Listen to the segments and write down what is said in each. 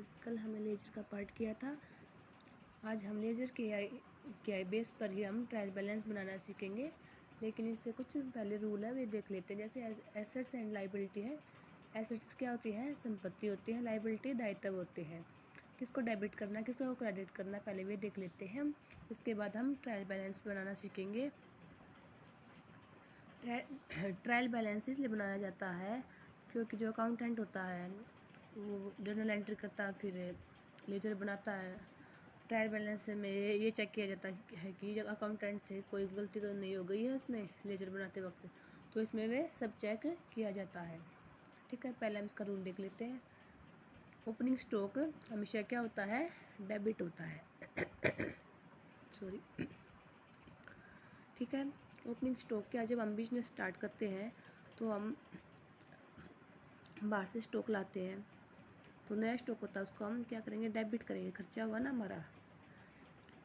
Friends, कल हमने laser का पार्ट किया था। आज हम लेजर के आई बेस पर ही हम ट्रायल बैलेंस बनाना सीखेंगे, लेकिन इससे कुछ पहले रूल है वे देख लेते हैं। जैसे एसेट्स एंड लाइबिलिटी है। एसेट्स क्या होती है? संपत्ति होती है। लाइबिलिटी दायित्व होते हैं। किसको डेबिट करना है, किसको क्रेडिट करना है, पहले वे देख लेते हैं हम। इसके बाद हम ट्रायल बैलेंस बनाना सीखेंगे। ट्रायल बैलेंस इसलिए बनाया जाता है क्योंकि जो अकाउंटेंट होता है वो जर्नल एंट्री करता है, फिर लेजर बनाता है। ट्रायल बैलेंस में ये चेक किया जाता है कि जब अकाउंटेंट से कोई गलती तो नहीं हो गई है उसमें लेजर बनाते वक्त, तो इसमें वे सब चेक किया जाता है। ठीक है, पहले हम इसका रूल देख लेते हैं। ओपनिंग स्टॉक हमेशा क्या होता है? डेबिट होता है। सॉरी। ठीक है, ओपनिंग स्टॉक क्या, जब हम बिजनेस स्टार्ट करते हैं तो हम बाहर से स्टॉक लाते हैं, तो नया स्टॉक होता है, उसको हम क्या करेंगे? डेबिट करेंगे। खर्चा हुआ ना हमारा।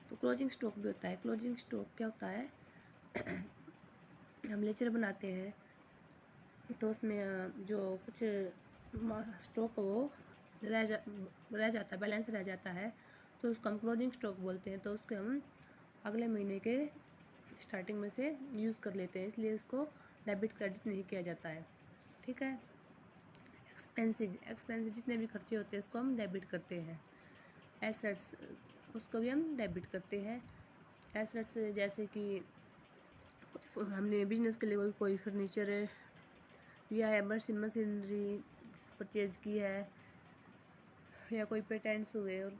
तो क्लोजिंग स्टॉक भी होता है। क्लोजिंग स्टॉक क्या होता है? हम लेजर बनाते हैं तो उसमें जो कुछ स्टॉक वो रह जाता है, बैलेंस रह जाता है, तो उसको हम क्लोजिंग स्टॉक बोलते हैं। तो उसको हम अगले महीने के स्टार्टिंग में से यूज़ कर लेते हैं, इसलिए उसको डेबिट क्रेडिट नहीं किया जाता है। ठीक है। एक्सपेंसेस जितने भी खर्चे होते हैं उसको हम डेबिट करते हैं। एसेट्स उसको भी हम डेबिट करते हैं। एसेट्स जैसे कि हमने बिजनेस के लिए कोई फर्नीचर लिया है, मशीनरी परचेज की है, या कोई पेटेंट्स हुए, और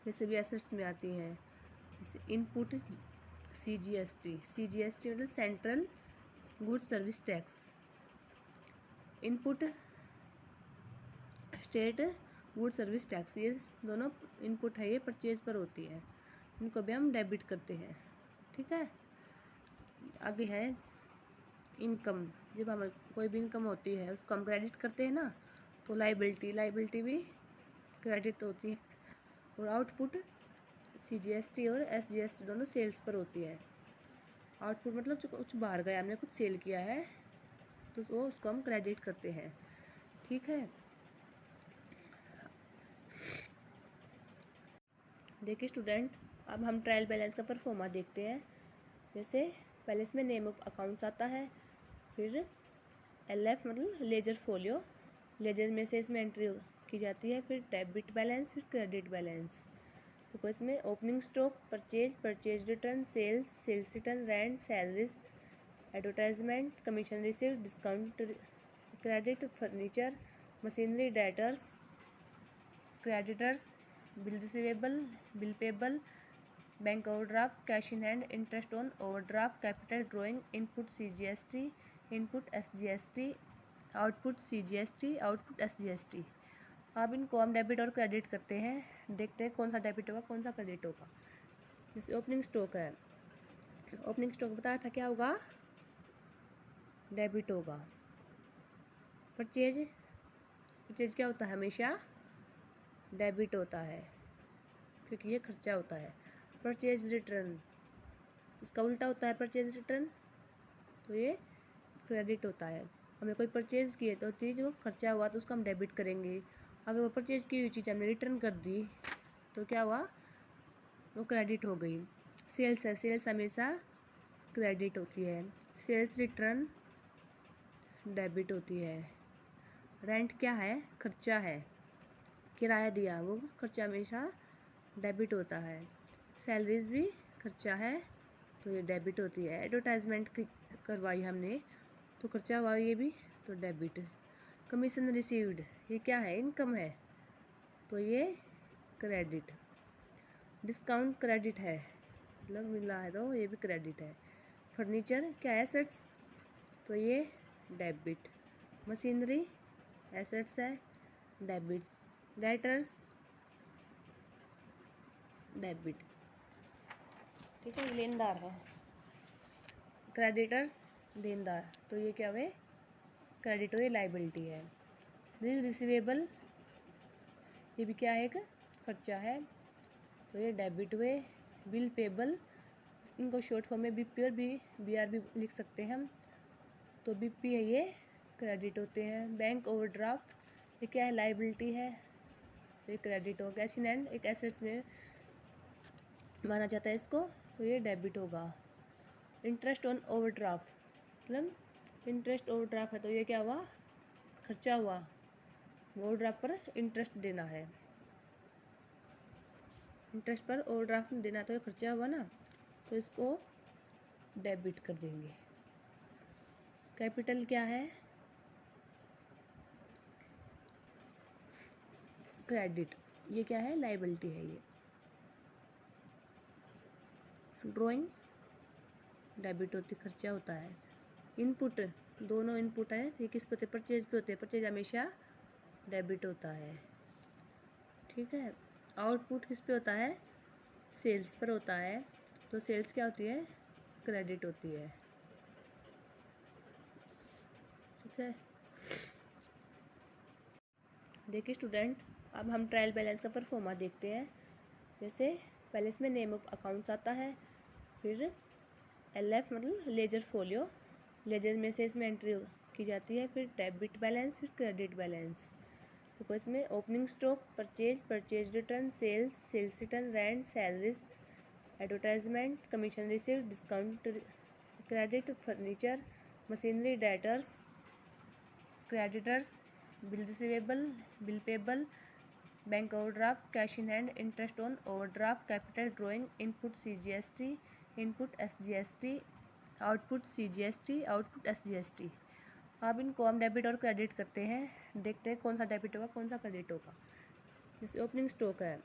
वैसे भी एसेट्स में आती हैं। जैसे इनपुट CGST मतलब central good service tax. Input state good service tax, ये दोनों इनपुट है, ये परचेज पर होती है, इनको भी हम डेबिट करते हैं। ठीक है। आगे है इनकम। जब हमें कोई भी इनकम होती है उसको हम क्रेडिट करते हैं ना, तो लाइबिलिटी भी क्रेडिट होती है। और आउटपुट CGST और SGST दोनों सेल्स पर होती है। आउटपुट मतलब जो कुछ बाहर गया, हमने कुछ सेल किया है, तो वो उसको हम क्रेडिट करते हैं। ठीक है। देखिए स्टूडेंट, अब हम ट्रायल बैलेंस का परफॉर्मा देखते हैं। जैसे पहले इसमें नेम ऑफ अकाउंट्स आता है, फिर LF मतलब लेजर फोलियो, लेजर में से इसमें एंट्री की जाती है, फिर डेबिट बैलेंस, फिर क्रेडिट बैलेंस। देखो इसमें opening stock, purchase return, sales return, rent, salaries, advertisement, commission receive, discount, credit, furniture, machinery, debtors, creditors, bill receivable, bill payable, bank overdraft, cash in hand, interest on overdraft, capital drawing, input CGST, input SGST, output CGST, output SGST। अब इनको हम debit और credit करते हैं। देखते हैं कौन सा डेबिट होगा, कौन सा क्रेडिट होगा। जैसे ओपनिंग स्टॉक है, ओपनिंग स्टॉक बताया था क्या होगा? डेबिट होगा। परचेज क्या होता है? हमेशा डेबिट होता है, क्योंकि ये खर्चा होता है। परचेज रिटर्न इसका उल्टा होता है, परचेज रिटर्न, तो ये क्रेडिट होता है। हमें कोई परचेज किए तो चीज़ वो खर्चा हुआ तो उसको हम डेबिट करेंगे। अगर वो परचेज की हुई चीज़ हमने रिटर्न कर दी तो क्या हुआ? वो क्रेडिट हो गई। सेल्स है, सेल्स हमेशा क्रेडिट होती है। सेल्स रिटर्न डेबिट होती है। रेंट क्या है? खर्चा है, किराया दिया, वो खर्चा हमेशा डेबिट होता है। सैलरीज भी खर्चा है, तो ये डेबिट होती है। एडवर्टाइजमेंट करवाई हमने तो खर्चा हुआ, ये भी तो डेबिट। कमीशन रिसीव्ड ये क्या है? इनकम है, तो ये क्रेडिट। डिस्काउंट क्रेडिट है, मतलब मिला है तो ये भी क्रेडिट है। फर्नीचर क्या? एसेट्स, तो ये डेबिट। मशीनरी एसेट्स है, डेबिट। Debtors debit. ठीक है, लेनदार है। क्रेडिटर्स देनदार, तो ये क्या हुए? क्रेडिट हुए, लाइबिलिटी है। बिल रिसीवेबल ये भी क्या है? एक खर्चा है, तो ये डेबिट हुए। बिल पेबल इनको शॉर्ट फॉर्म में BP और BR भी लिख सकते हैं हम, तो BP है, ये क्रेडिट होते हैं। बैंक ओवरड्राफ्ट ये क्या है? लाइबिलिटी है, तो ये क्रेडिट होगा। कैश इन हैंड एक एसेट्स में माना जाता है इसको, तो ये डेबिट होगा। इंटरेस्ट ऑन ओवरड्राफ्ट, मतलब इंटरेस्ट ओवरड्राफ्ट है तो ये क्या हुआ, खर्चा हुआ। ओवरड्राफ्ट पर इंटरेस्ट देना है, इंटरेस्ट पर ओवरड्राफ्ट देना तो ये खर्चा हुआ ना, तो इसको डेबिट कर देंगे। कैपिटल क्या है, क्रेडिट, ये क्या है, लायबिलिटी है ये। ड्राइंग डेबिट होती, खर्चा होता है। इनपुट, दोनों इनपुट है, ये किस पे होते, परचेज पे होते हैं, परचेज हमेशा डेबिट होता है, ठीक है। आउटपुट किस पे होता है, सेल्स पर होता है, तो सेल्स क्या होती है, क्रेडिट होती है, ठीक है। देखिए स्टूडेंट, अब हम ट्रायल बैलेंस का परफॉर्मा देखते हैं। जैसे पहले इसमें नेम ऑफ अकाउंट्स आता है, फिर LF मतलब लेजर फोलियो, लेजर में से इसमें एंट्री की जाती है, फिर डेबिट बैलेंस, फिर क्रेडिट बैलेंस। देखो इसमें opening stock, purchase, purchase return, sales, sales return, rent, salaries, advertisement, commission receive, discount, credit, furniture, machinery, debtors, creditors, bill receivable, bill payable, bank overdraft, cash in hand, interest on overdraft, capital, drawing, input CGST, input SGST, output CGST, output SGST। अब इनको हम debit और credit करते हैं, देखते हैं कौन सा डेबिट होगा कौन सा क्रेडिट होगा। जैसे ओपनिंग स्टॉक है,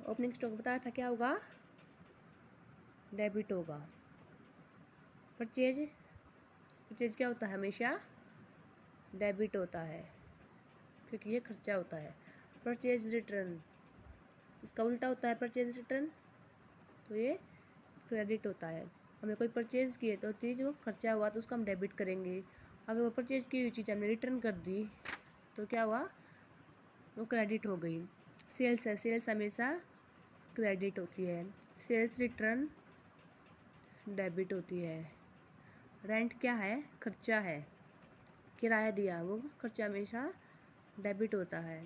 ओपनिंग स्टॉक बताया था क्या होगा, डेबिट होगा। परचेज, परचेज क्या होता है, हमेशा डेबिट होता है क्योंकि ये खर्चा होता है। परचेज रिटर्न, इसका उल्टा होता है परचेज रिटर्न, तो ये क्रेडिट होता है। हमें कोई परचेज़ किए तो चीज़ वो खर्चा हुआ तो उसको हम डेबिट करेंगे। अगर वो परचेज़ की हुई चीज़ हमने रिटर्न कर दी तो क्या हुआ, वो क्रेडिट हो गई। सेल्स है, सेल्स हमेशा क्रेडिट होती है, सेल्स रिटर्न डेबिट होती है। रेंट क्या है, खर्चा है, किराया दिया, वो खर्चा हमेशा डेबिट होता है।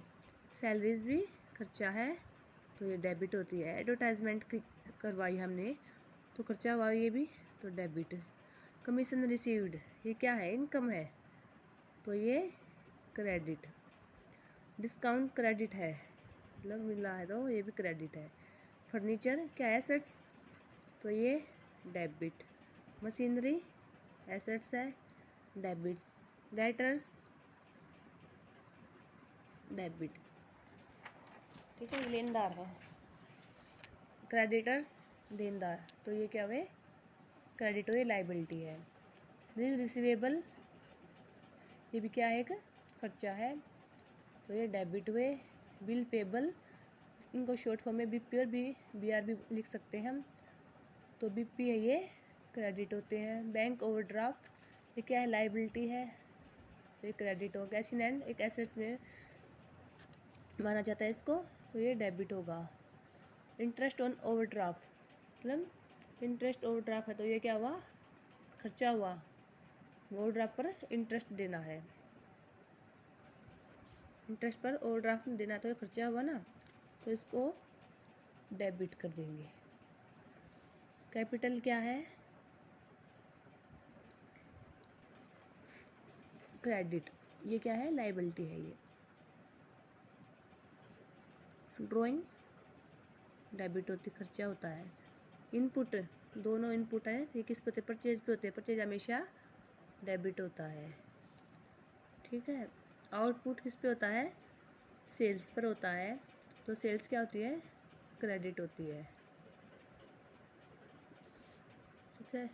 सैलरीज भी खर्चा है तो ये डेबिट होती है। एडवर्टाइजमेंट करवाई हमने तो खर्चा हुआ ये भी, तो डेबिट। कमीशन रिसीव्ड, ये क्या है, इनकम है, तो ये क्रेडिट। डिस्काउंट क्रेडिट है, मतलब मिला है तो ये भी क्रेडिट है। फर्नीचर क्या एसेट्स, तो ये डेबिट। मशीनरी एसेट्स है, डेबिट। डेटर्स डेबिट, ठीक है। लेनदार है, क्रेडिटर्स देनदार, तो ये क्या हुए, क्रेडिट हुए, लाइबिलिटी है। बिल रिसीवेबल, ये भी क्या है, एक खर्चा है, तो ये डेबिट हुए। बिल पेबल, इनको शॉर्ट फॉर्म में BP और BR भी लिख सकते हैं हम, तो BP है ये क्रेडिट होते हैं। बैंक ओवरड्राफ्ट, ये क्या है, लाइबिलिटी है, तो ये क्रेडिट होगा। कैश इन हैंड एक एसेट्स में माना जाता है इसको, तो ये डेबिट होगा। इंटरेस्ट ऑन ओवरड्राफ्ट, मतलब इंटरेस्ट ओवरड्राफ्ट है तो ये क्या हुआ, खर्चा हुआ। ओवरड्राफ्ट पर इंटरेस्ट देना है, इंटरेस्ट पर ओवरड्राफ्ट देना तो ये खर्चा हुआ ना, तो इसको डेबिट कर देंगे। कैपिटल क्या है, क्रेडिट, ये क्या है, लायबिलिटी है ये। ड्राइंग डेबिट होती, खर्चा होता है। इनपुट, दोनों इनपुट है, ये किस पे होते, परचेज पे होते हैं, परचेज हमेशा डेबिट होता है, ठीक है। आउटपुट किस पे होता है, सेल्स पर होता है, तो सेल्स क्या होती है, क्रेडिट होती है, ठीक है।